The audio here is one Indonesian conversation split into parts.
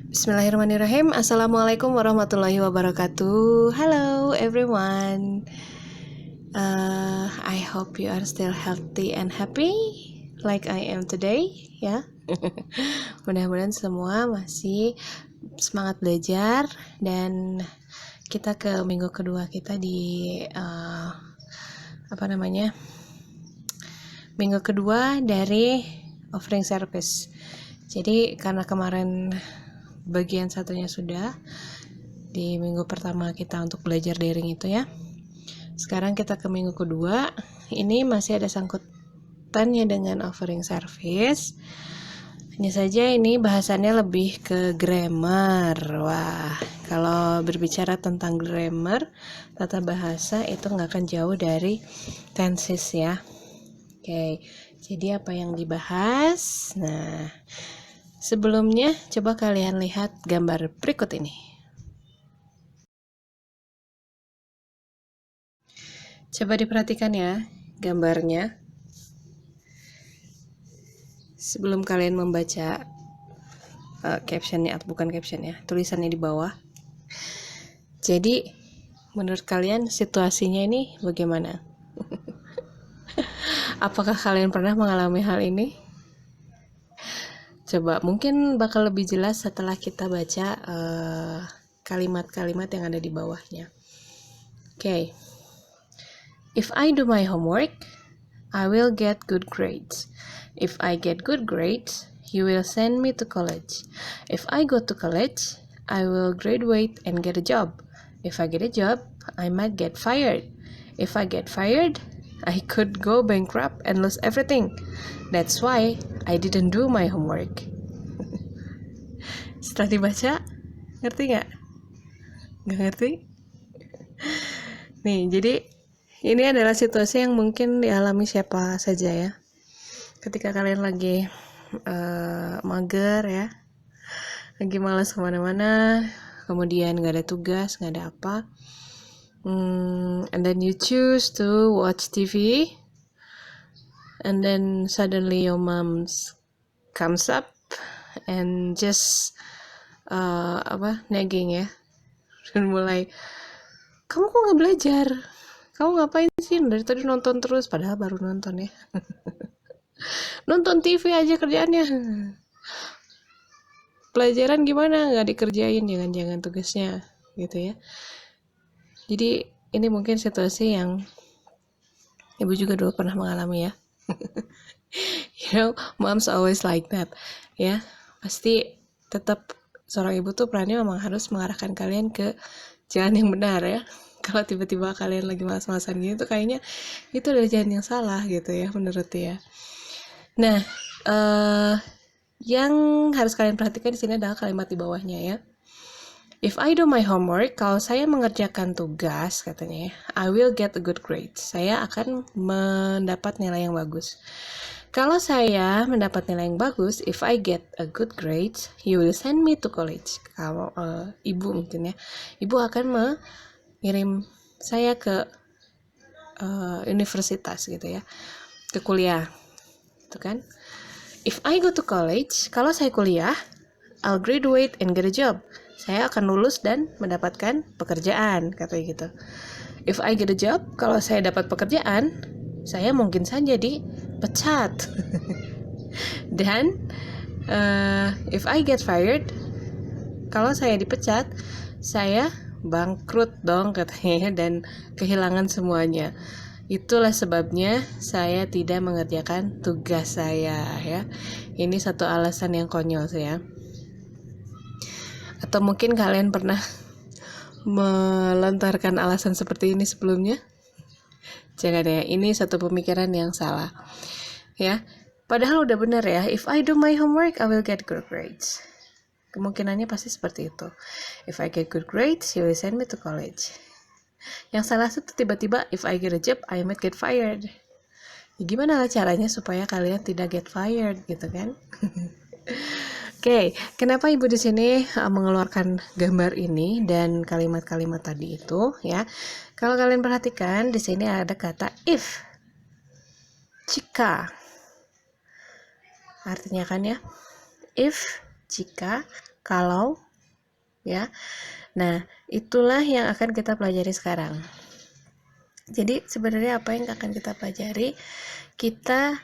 Bismillahirrahmanirrahim. Assalamualaikum warahmatullahi wabarakatuh. Hello everyone. I hope you are still healthy and happy like I am today, ya. Mudah-mudahan semua masih semangat belajar dan kita ke minggu kedua kita di minggu kedua dari offering service. Jadi karena kemarin bagian satunya sudah di minggu pertama kita untuk belajar daring itu ya. Sekarang kita ke minggu kedua. Ini masih ada sangkutannya dengan offering service. Hanya saja ini bahasannya lebih ke grammar. Wah, kalau berbicara tentang grammar, tata bahasa itu nggak akan jauh dari tenses ya. Oke, jadi apa yang dibahas? Nah, sebelumnya coba kalian lihat gambar berikut ini. Coba diperhatikan ya gambarnya. Sebelum kalian membaca captionnya, atau bukan caption ya, tulisannya di bawah. Jadi menurut kalian situasinya ini bagaimana? Apakah kalian pernah mengalami hal ini? Coba mungkin bakal lebih jelas setelah kita baca kalimat-kalimat yang ada di bawahnya. Okay. If I do my homework, I will get good grades. If I get good grades, you will send me to college. If I go to college, I will graduate and get a job. If I get a job, I might get fired. If I get fired, I could go bankrupt and lose everything. That's why I didn't do my homework. Setelah dibaca, ngerti nggak? Nggak ngerti? Nih, jadi ini adalah situasi yang mungkin dialami siapa saja ya. Ketika kalian lagi mager ya, lagi malas kemana-mana, kemudian nggak ada tugas, nggak ada apa, and then you choose to watch TV, and then suddenly your mom comes up and just nagging ya, dan mulai, kamu kok nggak belajar? Kamu ngapain sih dari tadi nonton terus, padahal baru nonton ya. Nonton TV aja kerjaannya. Pelajaran gimana? Nggak dikerjain, jangan-jangan tugasnya gitu ya. Jadi ini mungkin situasi yang ibu juga dulu pernah mengalami ya. You know, moms always like that ya. Pasti tetap seorang ibu tuh perannya memang harus mengarahkan kalian ke jalan yang benar ya. Kalau tiba-tiba kalian lagi malas-malasan gitu, kayaknya itu adalah jalan yang salah gitu ya menurut dia. Nah, yang harus kalian perhatikan di sini adalah kalimat di bawahnya ya. If I do my homework, kalau saya mengerjakan tugas katanya ya, I will get a good grade. Saya akan mendapat nilai yang bagus. Kalau saya mendapat nilai yang bagus, if I get a good grade, you will send me to college. Kalau ibu mungkin ya, ibu akan mengirim saya ke universitas gitu ya, ke kuliah, gitu kan? If I go to college, kalau saya kuliah, I'll graduate and get a job. Saya akan lulus dan mendapatkan pekerjaan, katanya gitu. If I get a job, kalau saya dapat pekerjaan, saya mungkin saja dipecat. Dan if I get fired, kalau saya dipecat, saya bangkrut dong katanya dan kehilangan semuanya. Itulah sebabnya saya tidak mengerjakan tugas saya ya. Ini satu alasan yang konyol ya. Atau mungkin kalian pernah melontarkan alasan seperti ini sebelumnya? Jangan ya, ini satu pemikiran yang salah ya. Padahal udah benar ya, if I do my homework, I will get good grades. Kemungkinannya pasti seperti itu. If I get good grades, you will send me to college. Yang salah itu tiba-tiba, if I get a job, I might get fired. Ya, gimana lah caranya supaya kalian tidak get fired gitu kan? Oke, kenapa ibu di sini mengeluarkan gambar ini dan kalimat-kalimat tadi itu ya? Kalau kalian perhatikan di sini ada kata if, jika, artinya kan ya, if, jika, kalau, ya. Nah, itulah yang akan kita pelajari sekarang. Jadi sebenarnya apa yang akan kita pelajari? Kita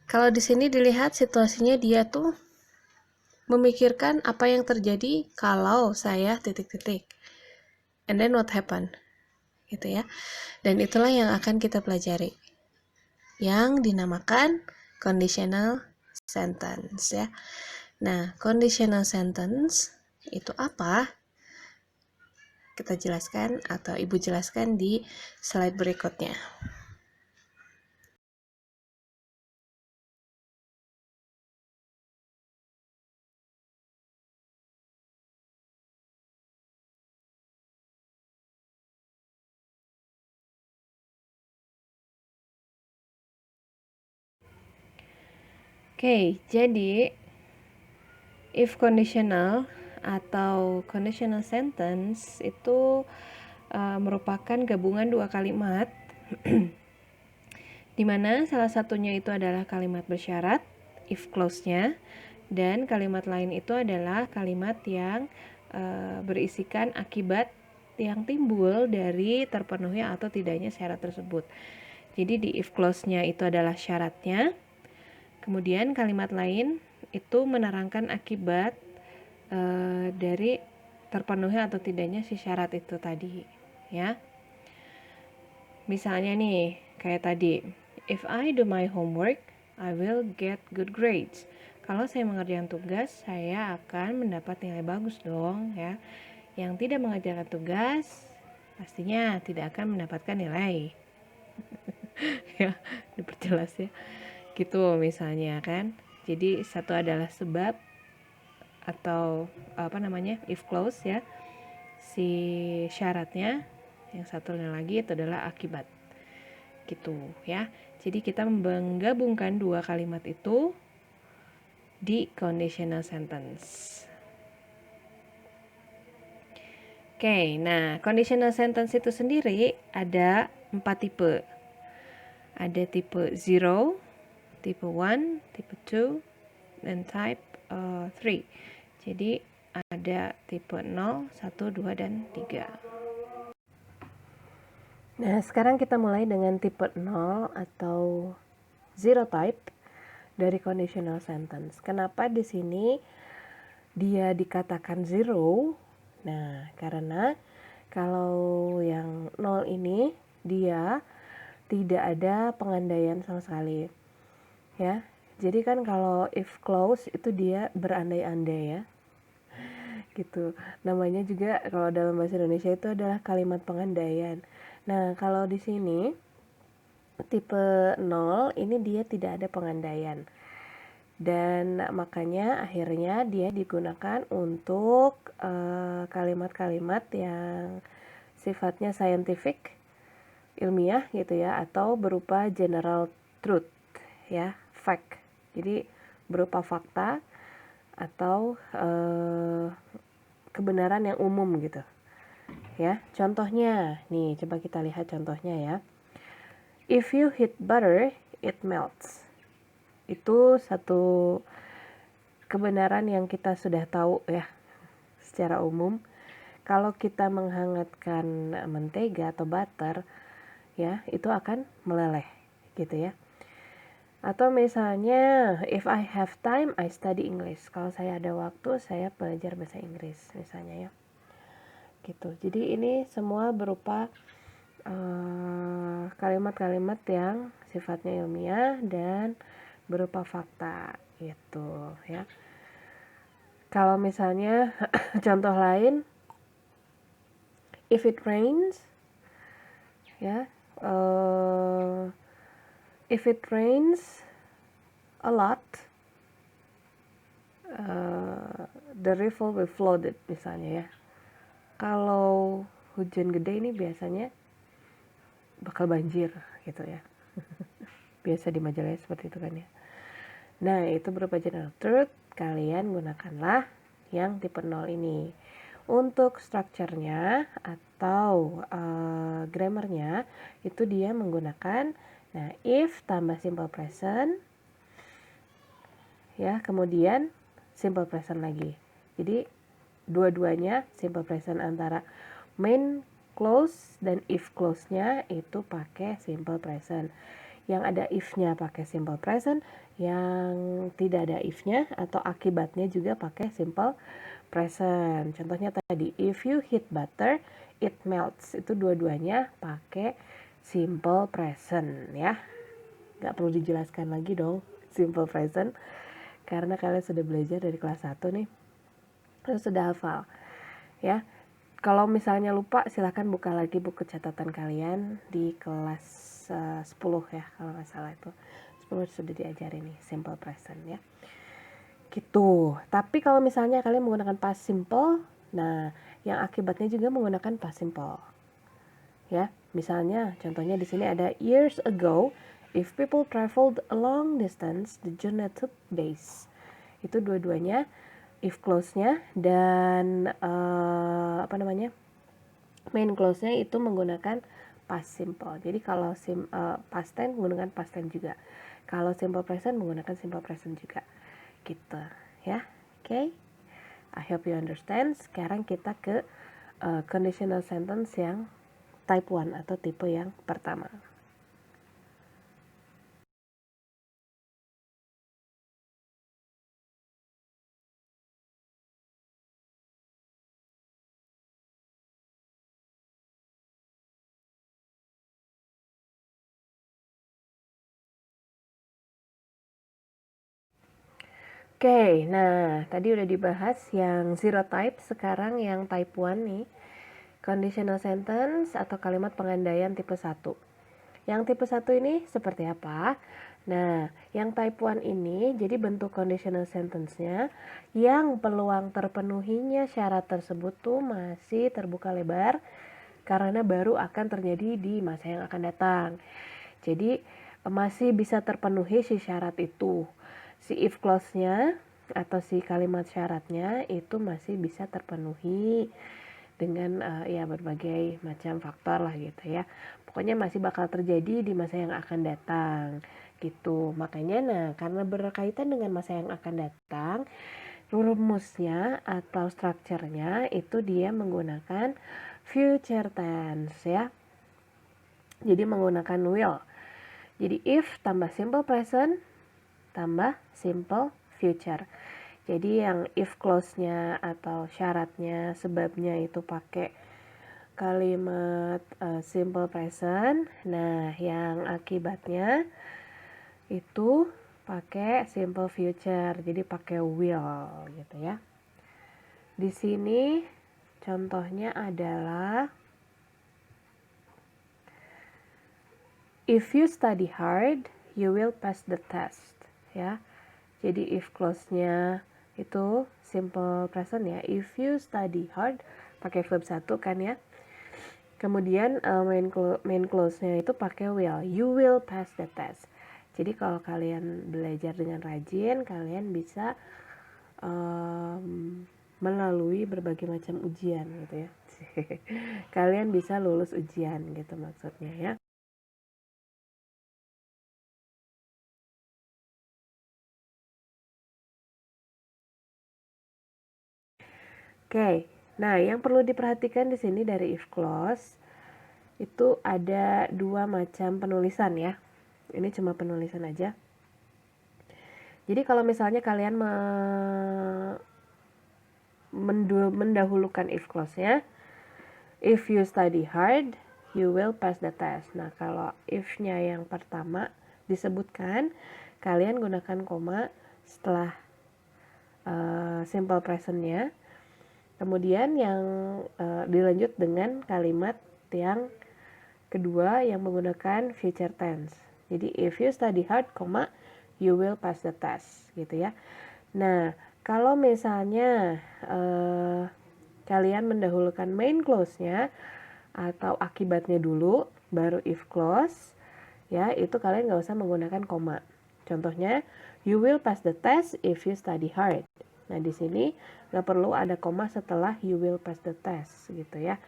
kalau di sini dilihat situasinya dia tuh memikirkan apa yang terjadi kalau saya titik-titik. And then what happen? Gitu ya. Dan itulah yang akan kita pelajari. Yang dinamakan conditional sentence ya. Nah, conditional sentence itu apa? Kita jelaskan atau Ibu jelaskan di slide berikutnya. Oke, jadi if conditional atau conditional sentence itu merupakan gabungan dua kalimat di mana salah satunya itu adalah kalimat bersyarat if clause-nya dan kalimat lain itu adalah kalimat yang berisikan akibat yang timbul dari terpenuhi atau tidaknya syarat tersebut. Jadi di if clause-nya itu adalah syaratnya. Kemudian kalimat lain itu menerangkan akibat dari terpenuhi atau tidaknya si syarat itu tadi, ya. Misalnya nih, kayak tadi, if I do my homework, I will get good grades. Kalau saya mengerjakan tugas, saya akan mendapat nilai bagus dong, ya. Yang tidak mengerjakan tugas, pastinya tidak akan mendapatkan nilai. Ya, diperjelas ya. Gitu misalnya kan. Jadi satu adalah sebab atau if clause ya, si syaratnya, yang satunya lagi itu adalah akibat. Gitu ya. Jadi kita menggabungkan dua kalimat itu di conditional sentence. Oke, nah conditional sentence itu sendiri ada 4 tipe. Ada tipe 0, tipe 1, tipe 2, dan type 3. Jadi ada tipe 0, 1, 2, dan 3. Nah, sekarang kita mulai dengan tipe 0 atau zero type dari conditional sentence. Kenapa di sini dia dikatakan zero? Nah, karena kalau yang 0 ini dia tidak ada pengandaian sama sekali. Ya. Jadi kan kalau if clause itu dia berandai-andai ya. Gitu. Namanya juga kalau dalam bahasa Indonesia itu adalah kalimat pengandaian. Nah, kalau di sini tipe 0 ini dia tidak ada pengandaian. Dan makanya akhirnya dia digunakan untuk kalimat-kalimat yang sifatnya scientific, ilmiah gitu ya, atau berupa general truth ya, fact. Jadi berupa fakta atau kebenaran yang umum gitu. Ya, contohnya nih, coba kita lihat contohnya ya. If you heat butter, it melts. Itu satu kebenaran yang kita sudah tahu ya secara umum. Kalau kita menghangatkan mentega atau butter ya, itu akan meleleh gitu ya. Atau misalnya if I have time I study English. Kalau saya ada waktu saya belajar bahasa Inggris misalnya ya. Gitu. Jadi ini semua berupa kalimat-kalimat yang sifatnya ilmiah dan berupa fakta gitu ya. Kalau misalnya contoh lain, if it rains ya, if it rains a lot, the river will flooded misalnya ya. Kalau hujan gede ini biasanya bakal banjir gitu ya. Biasa di majalah seperti itu kan ya. Nah, itu berupa general truth. Kalian gunakanlah yang tipe 0 ini. Untuk strukturnya atau grammarnya itu dia menggunakan if tambah simple present ya, kemudian simple present lagi. Jadi dua-duanya simple present antara main clause dan if clause-nya itu pakai simple present. Yang ada if-nya pakai simple present, yang tidak ada if-nya atau akibatnya juga pakai simple present. Contohnya tadi, if you heat butter, it melts. Itu dua-duanya pakai simple present ya. Gak perlu dijelaskan lagi dong simple present, karena kalian sudah belajar dari kelas 1 nih. Terus sudah hafal ya. Kalau misalnya lupa, silahkan buka lagi buku catatan kalian di kelas 10 ya, kalau nggak salah itu 10 sudah diajarin nih simple present ya gitu. Tapi kalau misalnya kalian menggunakan past simple, nah yang akibatnya juga menggunakan past simple ya. Misalnya contohnya di sini ada years ago, if people traveled a long distance, the journey took days. Itu dua-duanya if clause-nya dan main clause-nya itu menggunakan past simple. Jadi kalau past tense menggunakan past tense juga. Kalau simple present menggunakan simple present juga. Gitu ya. Oke. I hope you understand. Sekarang kita ke conditional sentence yang type 1 atau tipe yang pertama. Oke, nah tadi udah dibahas yang zero type, sekarang yang type 1 nih. Conditional sentence atau kalimat pengandaian tipe 1. Yang tipe 1 ini seperti apa? Nah, yang type 1 ini jadi bentuk conditional sentence-nya yang peluang terpenuhinya syarat tersebut tuh masih terbuka lebar karena baru akan terjadi di masa yang akan datang. Jadi masih bisa terpenuhi si syarat itu. Si if clause-nya atau si kalimat syaratnya itu masih bisa terpenuhi dengan ya berbagai macam faktor lah gitu ya. Pokoknya masih bakal terjadi di masa yang akan datang gitu. Makanya nah karena berkaitan dengan masa yang akan datang, rumusnya atau strukturnya itu dia menggunakan future tense ya. Jadi menggunakan will. Jadi if tambah simple present tambah simple future. Jadi yang if clause-nya atau syaratnya, sebabnya itu pakai kalimat simple present. Nah, yang akibatnya itu pakai simple future. Jadi pakai will gitu ya. Di sini contohnya adalah if you study hard, you will pass the test ya. Jadi if clause-nya itu simple present ya. If you study hard pakai verb 1 kan ya. Kemudian main clause-nya itu pakai will. You will pass the test. Jadi kalau kalian belajar dengan rajin, kalian bisa melalui berbagai macam ujian gitu ya. Kalian bisa lulus ujian gitu maksudnya ya. Oke, nah yang perlu diperhatikan di sini dari if clause itu ada dua macam penulisan ya. Ini cuma penulisan aja. Jadi kalau misalnya kalian mendahulukan if clause-nya, if you study hard, you will pass the test. Nah, kalau if-nya yang pertama disebutkan, kalian gunakan koma setelah simple present-nya. Kemudian yang dilanjut dengan kalimat yang kedua yang menggunakan future tense. Jadi if you study hard, you will pass the test gitu ya. Nah, kalau misalnya kalian mendahulukan main clause-nya atau akibatnya dulu, baru if clause, ya itu kalian nggak usah menggunakan koma. Contohnya, you will pass the test if you study hard. Nah, di sini nggak perlu ada koma setelah you will pass the test gitu ya.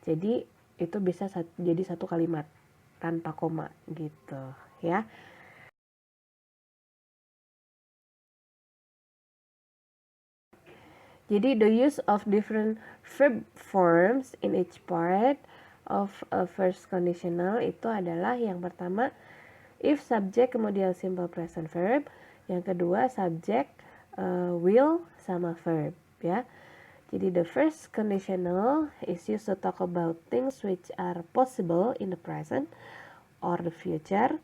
Jadi itu bisa jadi satu kalimat tanpa koma gitu ya. Jadi the use of different verb forms in each part of a first conditional itu adalah yang pertama if subject kemudian simple present verb, yang kedua subject will sama verb ya. Jadi the first conditional is used to talk about things which are possible in the present or the future,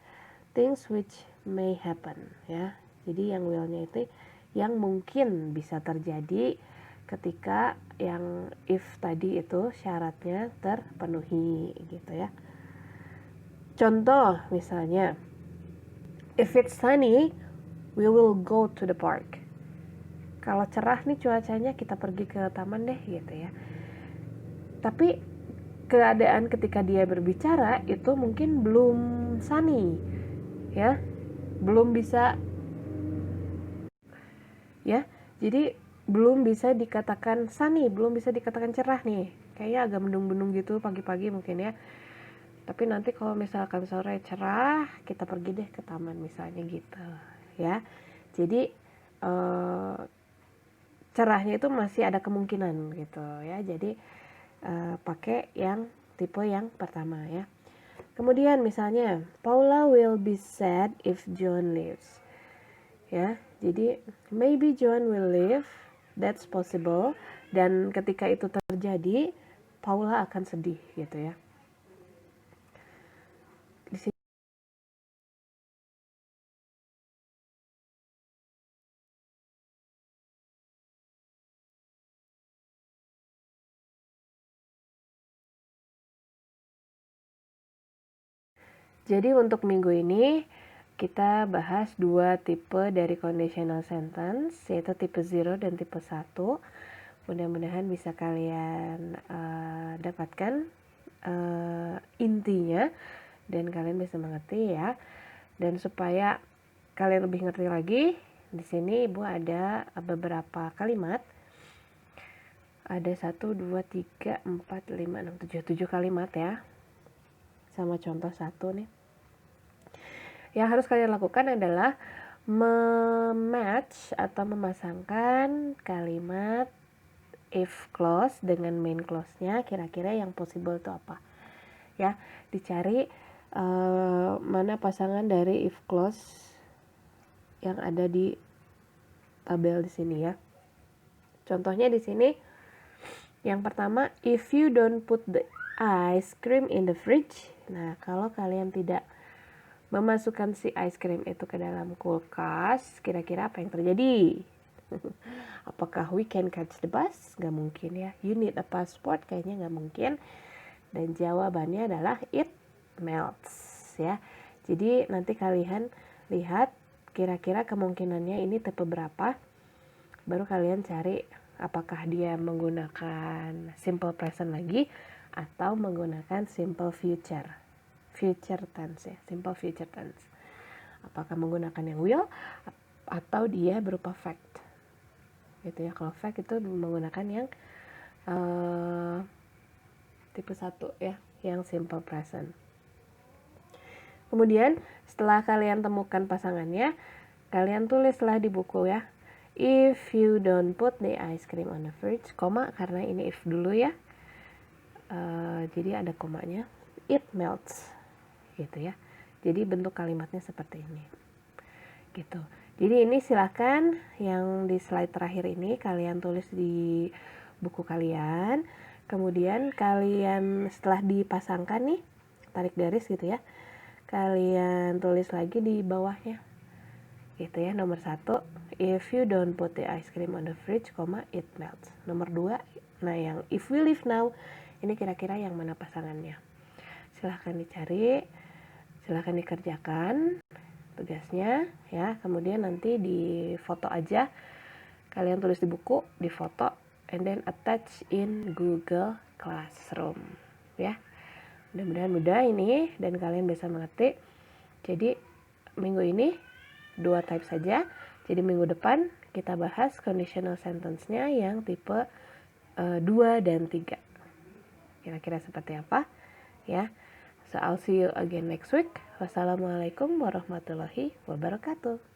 things which may happen ya. Jadi yang will-nya itu yang mungkin bisa terjadi ketika yang if tadi itu syaratnya terpenuhi gitu ya. Contoh misalnya, if it's sunny, we will go to the park. Kalau cerah nih cuacanya kita pergi ke taman deh gitu ya. Tapi keadaan ketika dia berbicara itu mungkin belum sunny ya, belum bisa ya. Jadi belum bisa dikatakan sunny, belum bisa dikatakan cerah nih. Kayaknya agak mendung-mendung gitu pagi-pagi mungkin ya. Tapi nanti kalau misalkan sore cerah, kita pergi deh ke taman misalnya gitu ya. Jadi cerahnya itu masih ada kemungkinan gitu ya. Jadi pakai yang tipe yang pertama ya. Kemudian misalnya Paula will be sad if John leaves. Ya, jadi maybe John will leave, that's possible. Dan ketika itu terjadi, Paula akan sedih gitu ya. Di sini. Jadi untuk minggu ini kita bahas dua tipe dari conditional sentence, yaitu tipe 0 dan tipe 1. Mudah-mudahan bisa kalian dapatkan intinya dan kalian bisa mengerti ya. Dan supaya kalian lebih ngerti lagi, di sini Ibu ada beberapa kalimat. Ada 1, 2, 3, 4, 5, 6, 7 kalimat ya. Sama contoh 1 nih. Yang harus kalian lakukan adalah mematch atau memasangkan kalimat if clause dengan main clause-nya, kira-kira yang possible itu apa ya. Dicari mana pasangan dari if clause yang ada di tabel di sini ya. Contohnya di sini yang pertama, if you don't put the ice cream in the fridge. Nah, kalau kalian tidak memasukkan si ice cream itu ke dalam kulkas, kira-kira apa yang terjadi? Apakah we can catch the bus? Gak mungkin ya. You need a passport? Kayaknya gak mungkin. Dan jawabannya adalah it melts ya. Jadi nanti kalian lihat kira-kira kemungkinannya ini tipe berapa. Baru kalian cari apakah dia menggunakan simple present lagi atau menggunakan simple future tense ya, simple future tense. Apakah menggunakan yang will atau dia berupa fact gitu ya. Kalau fact itu menggunakan yang tipe 1 ya, yang simple present. Kemudian setelah kalian temukan pasangannya, kalian tulislah di buku ya, if you don't put the ice cream on the fridge, koma karena ini if dulu ya, jadi ada komanya, it melts gitu ya. Jadi bentuk kalimatnya seperti ini gitu. Jadi ini silakan yang di slide terakhir ini kalian tulis di buku kalian. Kemudian kalian setelah dipasangkan nih, tarik garis gitu ya, kalian tulis lagi di bawahnya gitu ya. Nomor 1, if you don't put the ice cream on the fridge, it melts. Nomor 2, nah yang if we leave now, ini kira-kira yang mana pasangannya. Silahkan dicari, silahkan dikerjakan tugasnya ya. Kemudian nanti di foto aja, kalian tulis di buku, di foto, and then attach in Google Classroom ya. Mudah-mudahan mudah ini dan kalian bisa mengerti. Jadi minggu ini 2 type saja. Jadi minggu depan kita bahas conditional sentence-nya yang tipe 2 dan 3. Kira-kira seperti apa ya. So I'll see you again next week. Wassalamualaikum warahmatullahi wabarakatuh.